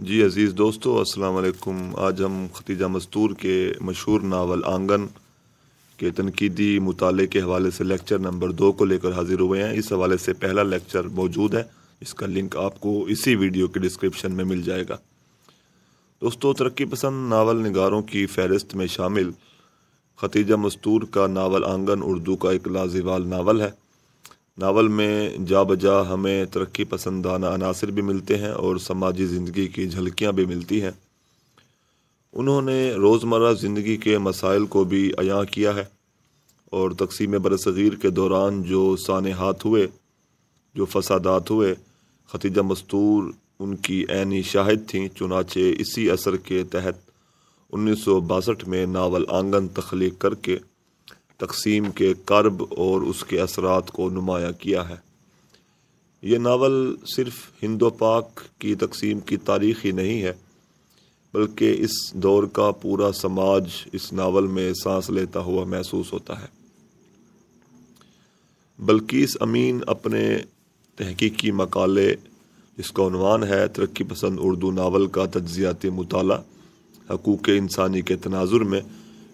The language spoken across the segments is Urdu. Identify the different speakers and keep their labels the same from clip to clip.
Speaker 1: جی عزیز دوستو، السلام علیکم۔ آج ہم ختیجہ مستور کے مشہور ناول آنگن کے تنقیدی مطالعے کے حوالے سے لیکچر نمبر 2 کو لے کر حاضر ہوئے ہیں۔ اس حوالے سے پہلا لیکچر موجود ہے، اس کا لنک آپ کو اسی ویڈیو کے ڈسکرپشن میں مل جائے گا۔ دوستو، ترقی پسند ناول نگاروں کی فہرست میں شامل ختیجہ مستور کا ناول آنگن اردو کا ایک لازوال ناول ہے۔ ناول میں جا بجا ہمیں ترقی پسندانہ عناصر بھی ملتے ہیں اور سماجی زندگی کی جھلکیاں بھی ملتی ہیں۔ انہوں نے روزمرہ زندگی کے مسائل کو بھی عیاں کیا ہے اور تقسیم برصغیر کے دوران جو سانحات ہوئے، جو فسادات ہوئے، ختیجہ مستور ان کی عینی شاہد تھیں۔ چنانچہ اسی اثر کے تحت 1962 میں ناول آنگن تخلیق کر کے تقسیم کے کرب اور اس کے اثرات کو نمایاں کیا ہے۔ یہ ناول صرف ہند و پاک کی تقسیم کی تاریخ ہی نہیں ہے، بلکہ اس دور کا پورا سماج اس ناول میں سانس لیتا ہوا محسوس ہوتا ہے۔ بلقیس امین اپنے تحقیقی مقالے، جس کا عنوان ہے ترقی پسند اردو ناول کا تجزیاتی مطالعہ حقوق انسانی کے تناظر میں،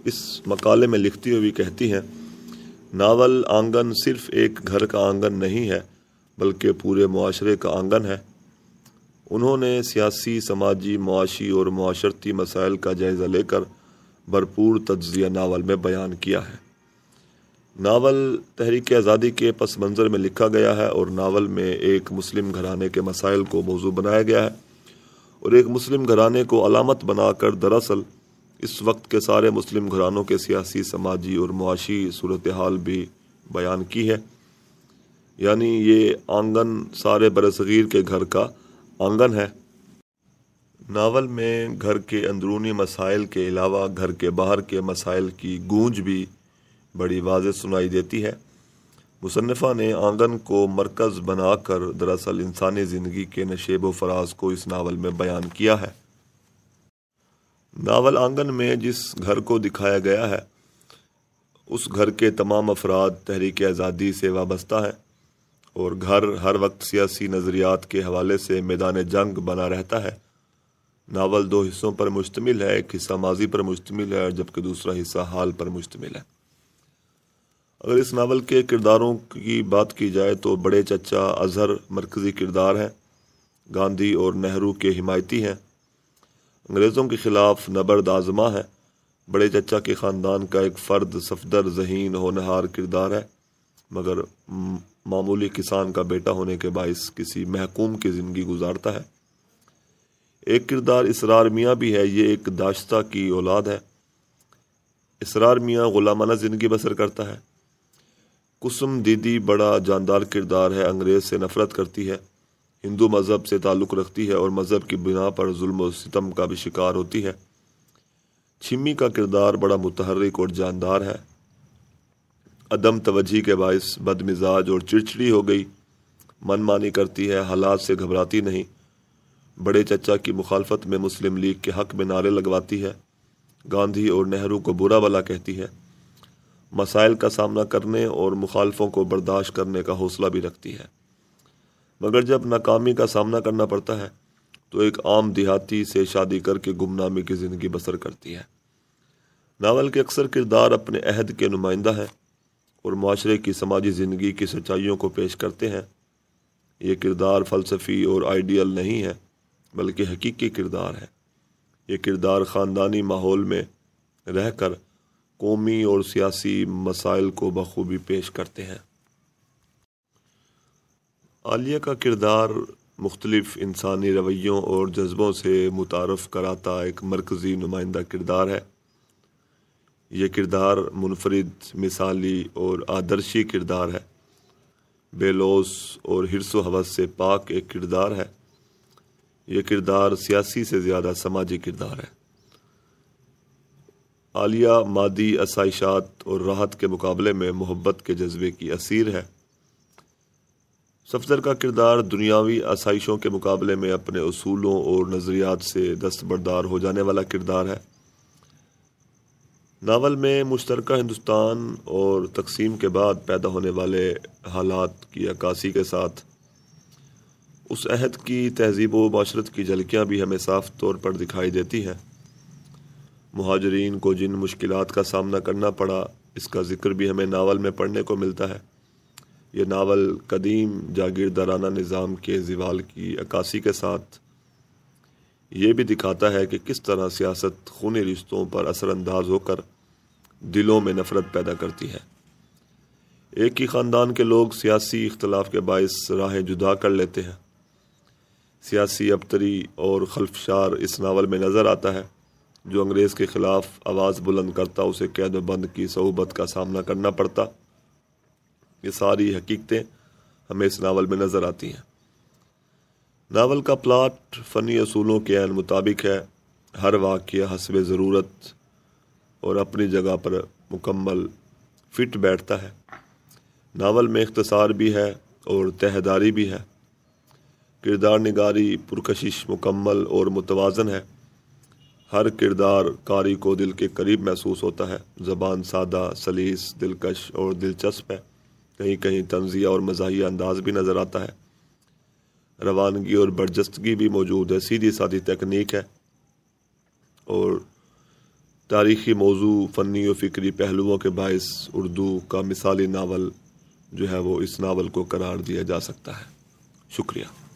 Speaker 1: اس مقالے میں لکھتی ہوئی کہتی ہیں، ناول آنگن صرف ایک گھر کا آنگن نہیں ہے بلکہ پورے معاشرے کا آنگن ہے۔ انہوں نے سیاسی، سماجی، معاشی اور معاشرتی مسائل کا جائزہ لے کر بھرپور تجزیہ ناول میں بیان کیا ہے۔ ناول تحریک آزادی کے پس منظر میں لکھا گیا ہے اور ناول میں ایک مسلم گھرانے کے مسائل کو موضوع بنایا گیا ہے اور ایک مسلم گھرانے کو علامت بنا کر دراصل اس وقت کے سارے مسلم گھرانوں کے سیاسی، سماجی اور معاشی صورتحال بھی بیان کی ہے۔ یعنی یہ آنگن سارے برصغیر کے گھر کا آنگن ہے۔ ناول میں گھر کے اندرونی مسائل کے علاوہ گھر کے باہر کے مسائل کی گونج بھی بڑی واضح سنائی دیتی ہے۔ مصنفہ نے آنگن کو مرکز بنا کر دراصل انسانی زندگی کے نشیب و فراز کو اس ناول میں بیان کیا ہے۔ ناول آنگن میں جس گھر کو دکھایا گیا ہے، اس گھر کے تمام افراد تحریک آزادی سے وابستہ ہیں اور گھر ہر وقت سیاسی نظریات کے حوالے سے میدان جنگ بنا رہتا ہے۔ ناول 2 حصوں پر مشتمل ہے، ایک حصہ ماضی پر مشتمل ہے جبکہ دوسرا حصہ حال پر مشتمل ہے۔ اگر اس ناول کے کرداروں کی بات کی جائے تو بڑے چچا اظہر مرکزی کردار ہیں، گاندھی اور نہرو کے حمایتی ہیں، انگریزوں کے خلاف نبرد آزما ہے۔ بڑے چچا کے خاندان کا ایک فرد صفدر، ذہین، ہونہار کردار ہے، مگر معمولی کسان کا بیٹا ہونے کے باعث کسی محکوم کی زندگی گزارتا ہے۔ ایک کردار اسرار میاں بھی ہے، یہ ایک داشتہ کی اولاد ہے۔ اسرار میاں غلامانہ زندگی بسر کرتا ہے۔ کسم دیدی بڑا جاندار کردار ہے، انگریز سے نفرت کرتی ہے، ہندو مذہب سے تعلق رکھتی ہے اور مذہب کی بنا پر ظلم و ستم کا بھی شکار ہوتی ہے۔ چھمی کا کردار بڑا متحرک اور جاندار ہے، عدم توجہی کے باعث بد مزاج اور چڑچڑی ہو گئی، من مانی کرتی ہے، حالات سے گھبراتی نہیں، بڑے چچا کی مخالفت میں مسلم لیگ کے حق میں نعرے لگواتی ہے، گاندھی اور نہرو کو برا بھلا کہتی ہے، مسائل کا سامنا کرنے اور مخالفوں کو برداشت کرنے کا حوصلہ بھی رکھتی ہے، مگر جب ناکامی کا سامنا کرنا پڑتا ہے تو ایک عام دیہاتی سے شادی کر کے گمنامی کی زندگی بسر کرتی ہے۔ ناول کے اکثر کردار اپنے عہد کے نمائندہ ہیں اور معاشرے کی سماجی زندگی کی سچائیوں کو پیش کرتے ہیں۔ یہ کردار فلسفی اور آئیڈیل نہیں ہے بلکہ حقیقی کردار ہے۔ یہ کردار خاندانی ماحول میں رہ کر قومی اور سیاسی مسائل کو بخوبی پیش کرتے ہیں۔ عالیہ کا کردار مختلف انسانی رویوں اور جذبوں سے متعارف کراتا ایک مرکزی نمائندہ کردار ہے۔ یہ کردار منفرد، مثالی اور آدرشی کردار ہے، بے لوث اور حرص و ہوس سے پاک ایک کردار ہے۔ یہ کردار سیاسی سے زیادہ سماجی کردار ہے۔ عالیہ مادی آسائشات اور راحت کے مقابلے میں محبت کے جذبے کی اسیر ہے۔ صفدر کا کردار دنیاوی آسائشوں کے مقابلے میں اپنے اصولوں اور نظریات سے دستبردار ہو جانے والا کردار ہے۔ ناول میں مشترکہ ہندوستان اور تقسیم کے بعد پیدا ہونے والے حالات کی عکاسی کے ساتھ اس عہد کی تہذیب و معاشرت کی جھلکیاں بھی ہمیں صاف طور پر دکھائی دیتی ہیں۔ مہاجرین کو جن مشکلات کا سامنا کرنا پڑا، اس کا ذکر بھی ہمیں ناول میں پڑھنے کو ملتا ہے۔ یہ ناول قدیم جاگیردارانہ نظام کے زوال کی عکاسی کے ساتھ یہ بھی دکھاتا ہے کہ کس طرح سیاست خونی رشتوں پر اثر انداز ہو کر دلوں میں نفرت پیدا کرتی ہے۔ ایک ہی خاندان کے لوگ سیاسی اختلاف کے باعث راہیں جدا کر لیتے ہیں۔ سیاسی ابتری اور خلفشار اس ناول میں نظر آتا ہے۔ جو انگریز کے خلاف آواز بلند کرتا اسے قید و بند کی صعوبت کا سامنا کرنا پڑتا۔ یہ ساری حقیقتیں ہمیں اس ناول میں نظر آتی ہیں۔ ناول کا پلاٹ فنی اصولوں کے عین مطابق ہے۔ ہر واقعہ حسب ضرورت اور اپنی جگہ پر مکمل فٹ بیٹھتا ہے۔ ناول میں اختصار بھی ہے اور تہداری بھی ہے۔ کردار نگاری پرکشش، مکمل اور متوازن ہے۔ ہر کردار قاری کو دل کے قریب محسوس ہوتا ہے۔ زبان سادہ، سلیس، دلکش اور دلچسپ ہے۔ کہیں کہیں طنزیہ اور مزاحیہ انداز بھی نظر آتا ہے۔ روانگی اور برجستگی بھی موجود ہے۔ سیدھی سادی تکنیک ہے اور تاریخی موضوع، فنی و فکری پہلوؤں کے باعث اردو کا مثالی ناول جو ہے وہ اس ناول کو قرار دیا جا سکتا ہے۔ شکریہ۔